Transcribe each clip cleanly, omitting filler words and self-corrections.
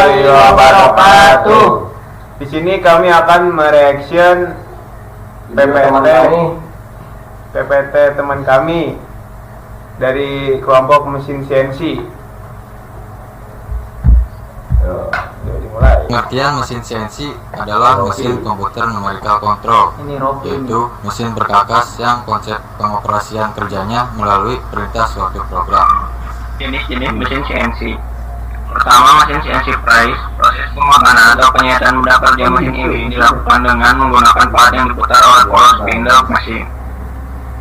warahmatullahi wabarakatuh. Di sini kami akan mereaction PPT teman kami dari kelompok mesin CNC. Dimulai. Pengertian mesin CNC adalah mesin komputer numerical control, yaitu mesin berkakas yang konsep pengoperasian kerjanya melalui perintah suatu program. Jenis-jenis mesin CNC. Pertama, mesin CNC Price. Proses pemakanan atau penyataan benda kerja mesin ini dilakukan dengan menggunakan part yang diputar oleh polos spindle mesin.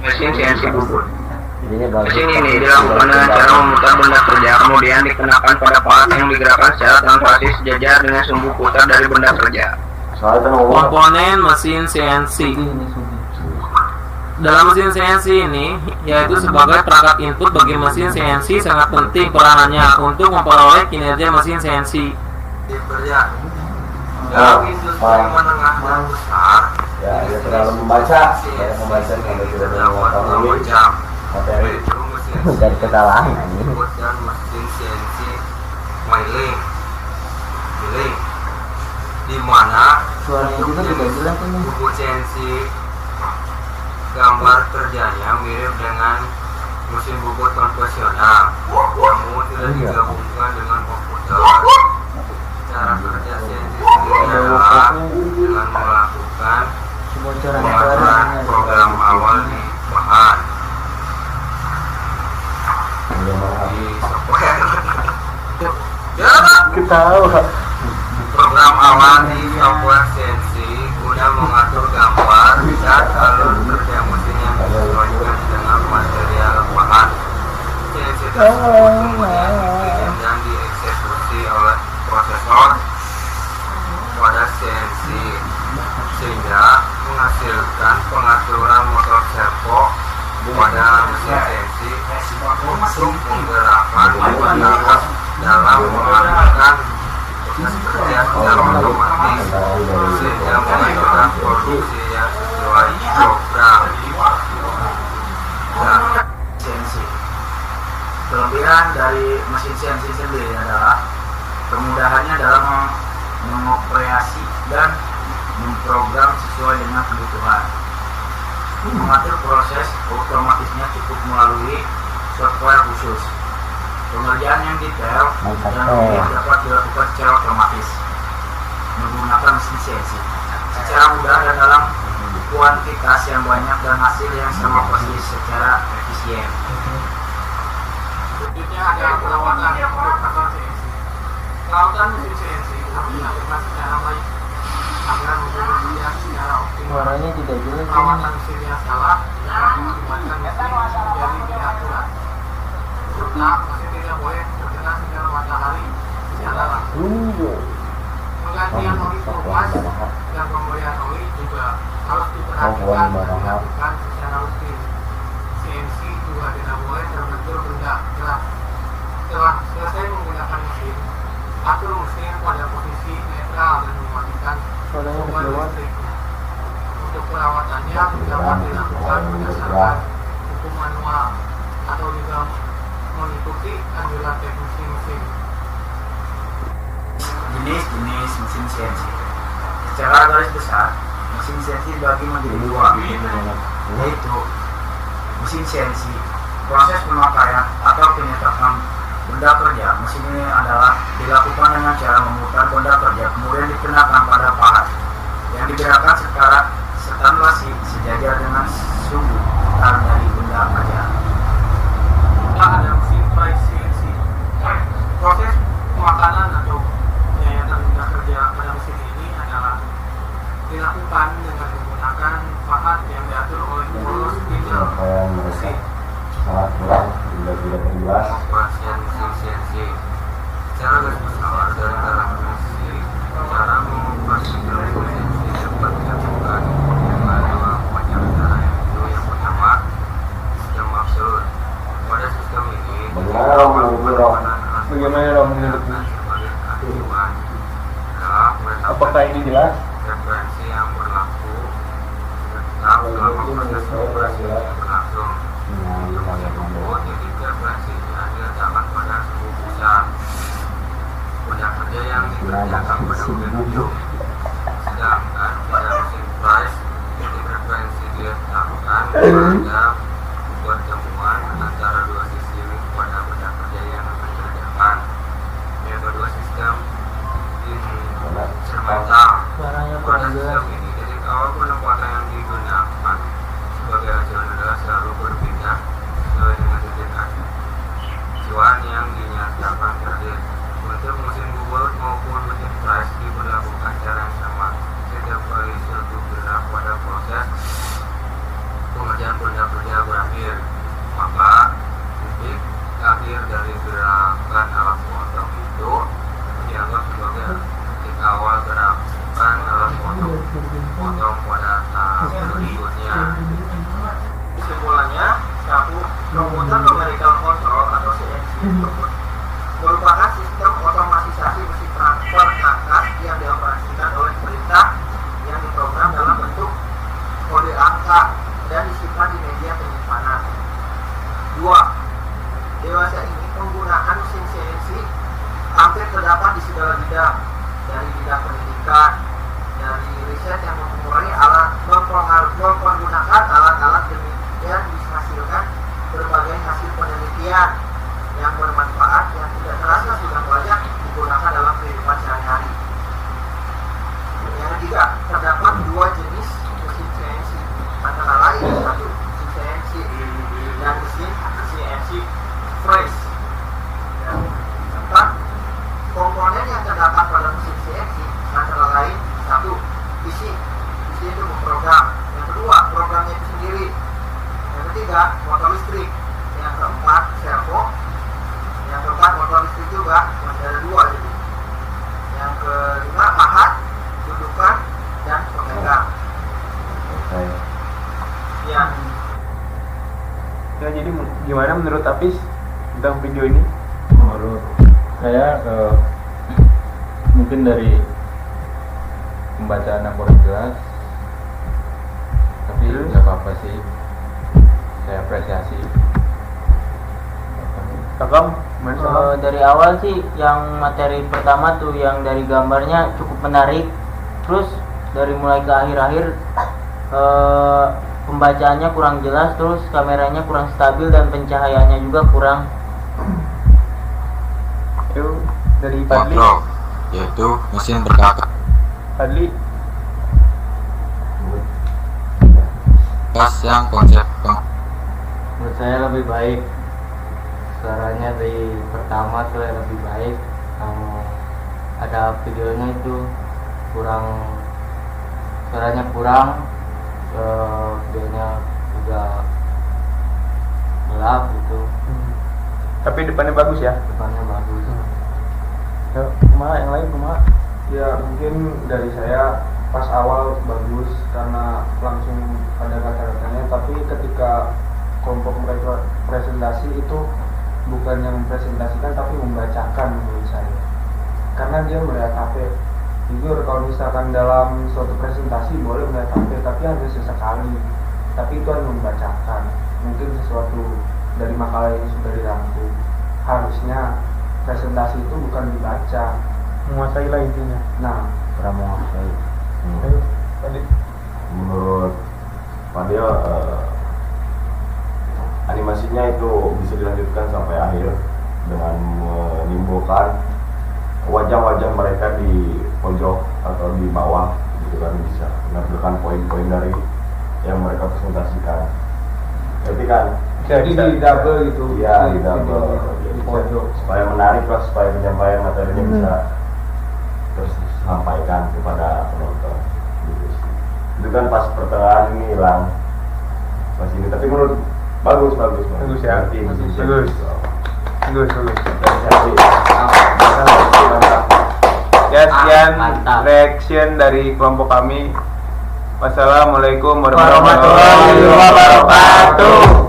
Mesin CNC bubut. Mesin ini dilakukan dengan cara memutar benda kerja, kemudian dikenakan pada part yang digerakkan secara translasi sejajar dengan sumbu putar dari benda kerja. Komponen mesin CNC. Dalam mesin CNC ini, yaitu sebagai perangkat input bagi mesin CNC, sangat penting peranannya untuk memperoleh kinerja mesin CNC. Dalam industri menengah dan besar, Ya terlalu membaca sampai tidak mengetahui materi dari kesalahan ini. Dan mesin CNC milling, di mana Suaranya juga tidak jelas ini. buku CNC gambar kerjanya mirip dengan mesin bubut konvensional, namun tidak digabungkan dengan komputer. Cara kerja CNC sendiri adalah dengan melakukan pembuatan program awal di bahan di software. Program awal di software CNC guna mengatur gambar dan alur kerja mesin yang disesuaikan dengan material bahan. CNC tersebut kemudian dikirim dan dieksekusi oleh prosesor pada CNC sehingga menghasilkan pengaturan motor servo pada mesin CNC untuk menggerakkan bahan dalam melakukan proses kerja secara otomatis sehingga menghasilkan produksi yang sesuai program. CNC. Kelebihan dari mesin CNC sendiri adalah kemudahannya dalam mengoperasi dan memprogram sesuai dengan kebutuhan. Mengatur proses otomatisnya cukup melalui software khusus. Pengerjaan yang detail dan rumit dapat dilakukan secara otomatis menggunakan mesin CNC secara mudah dan dalam kuantitas yang banyak dan hasil yang sama persis secara efisien. Berikutnya ada perawatan untuk CNC. Perawatan mesin CNC harus dilakukan secara baik agar bekerja secara optimal. Suaranya tidak jelas. Perawatan mesin yang salah dapat mengakibatkan mesin menjadi tidak akurat. Serta mesin tidak boleh terkena sinar matahari secara langsung. Penggantian oli pelumas dan pemberian oli juga harus diperhatikan dan dilakukan secara rutin. CNC juga tidak boleh terbentur benda keras. Setelah selesai menggunakan mesin, atur mesin pada posisi netral dan mematikan sumber listrik. Untuk perawatannya dapat dilakukan berdasarkan hukum manual atau juga mengikuti anjuran teknisi mesin. Jenis-jenis mesin CNC. Secara garis besar, mesin CNC dibagi menjadi dua, yaitu mesin CNC proses pemakaian atau penyetapan benda kerja. Mesin ini adalah dilakukan dengan cara memutar benda kerja kemudian dikenakan pada pahat yang digerakkan secara translasi sejajar dengan sumbu putar dari benda kerja. Ada mesin Price CNC. Proses pemakanan atau penyayatan benda kerja pada mesin ini adalah dilakukan dengan menggunakan pahat yang diatur oleh polos spindle mesin. Sangat kurang, tidak jelas. Operasian mesin CNC secara garis besar dari dalam mesin cara mengoperasikan mesin CNC dapat dilakukan dengan dua macam cara, yaitu yang pertama sistem absolut. Pada sistem ini Bagaimana dong menurutmu? Apakah ini jelas? Frekuensi yang berlaku tetap selama proses operasi berlangsung. Jadi frekuensinya diletakkan pada sumbu pusat. Benda kerja yang dinyatakan penuh hijau. Sedangkan pada mesin price titik frekuensi ditetapkan pada pertemuan antara dua sisi pada benda kerja yang akan dikerjakan. Yang kedua, sistem instrumental. Pada sistem ini titik awal penempatan yang digunakan sebagai acuan adalah selalu berpindah sesuai dengan titik acuan yang dinyatakan kredit. Untuk mesin bubur maupun mesin price diberlakukan cara yang sama. Setiap kali suatu gerak pada proses pengerjaan benda kerja berakhir, maka titik akhir dari gerakan alat potong itu dianggap sebagai titik awal gerakan alat potong pada tahap berikutnya. Kesimpulannya, satu, komputer numerical control atau CNC merupakan sistem otomatisasi mesin transfer angkat yang dioperasikan oleh perintah yang diprogram dalam bentuk kode angka dan disimpan di media penyimpanan. Dua, dewasa ini penggunaan mesin CNC hampir terdapat di segala bidang, dari bidang pendidikan, dari riset yang mempergunakan alat-alat demikian dihasilkan berbagai hasil penelitian yang bermanfaat yang tidak terasa sudah banyak digunakan dalam kehidupan sehari-hari. Yang ketiga, terdapat dua jenis mesin CNC, antara lain satu mesin CNC dan mesin CNC press. Dan keempat, komponen yang terdapat pada mesin CNC antara lain satu PC itu memprogram, yang kedua programnya itu sendiri, yang ketiga motor listrik, yang keempat servo, yang keempat motor listrik juga masih ada dua jadi. Yang kelima pahat, dudukan dan pemegang. Ya. Ya, jadi gimana menurut Apis tentang video ini? Menurut saya mungkin dari pembacaan yang kurang jelas, tapi nggak apa-apa sih, saya apresiasi. Kakam, dari awal sih yang materi pertama tuh yang dari gambarnya cukup menarik, terus dari mulai ke akhir-akhir pembacaannya kurang jelas, terus kameranya kurang stabil dan pencahayaannya juga kurang. Itu dari Fadli. Kontrol, yaitu mesin berkakak Fadli, yang konsep Menurut saya lebih baik, suaranya dari pertama tuh lebih baik. Ada videonya itu kurang, suaranya kurang, videonya juga gelap gitu. tapi depannya bagus ya. Depannya bagus. Ya, kumaha yang lain kumaha? Ya mungkin dari saya pas awal bagus karena langsung ada kata-katanya, tapi ketika kelompok mereka presentasi itu bukan yang mempresentasikan tapi membacakan menurut saya, karena dia melihat HP. Jujur kalau misalkan dalam suatu presentasi boleh melihat HP tapi hanya sesekali, tapi itu hanya membacakan mungkin sesuatu dari makalah yang sudah dirangkum. Harusnya presentasi itu bukan dibaca, Menguasai lah intinya. nah Kurang menguasai. Ayo, Fadli. Menurut Fadil, animasinya itu bisa dilanjutkan sampai akhir dengan menimbulkan wajah-wajah mereka di pojok atau di bawah, gitu kan, bisa menampilkan poin-poin dari yang mereka presentasikan. Berarti kan jadi di double gitu. iya, di double di pojok. supaya menarik lah, supaya penyampaian materinya bisa tersampaikan kepada penonton gitu sih. Itu kan pas pertengahan ini hilang pas ini, tapi menurut bagus Bagus ya. Berarti Bagus. bisa Bagus. gitu. Bagus. Apresiasi. Ya, sekian Mantap. reaction dari kelompok kami. Wassalamualaikum warahmatullahi Warahmatullahi wabarakatuh.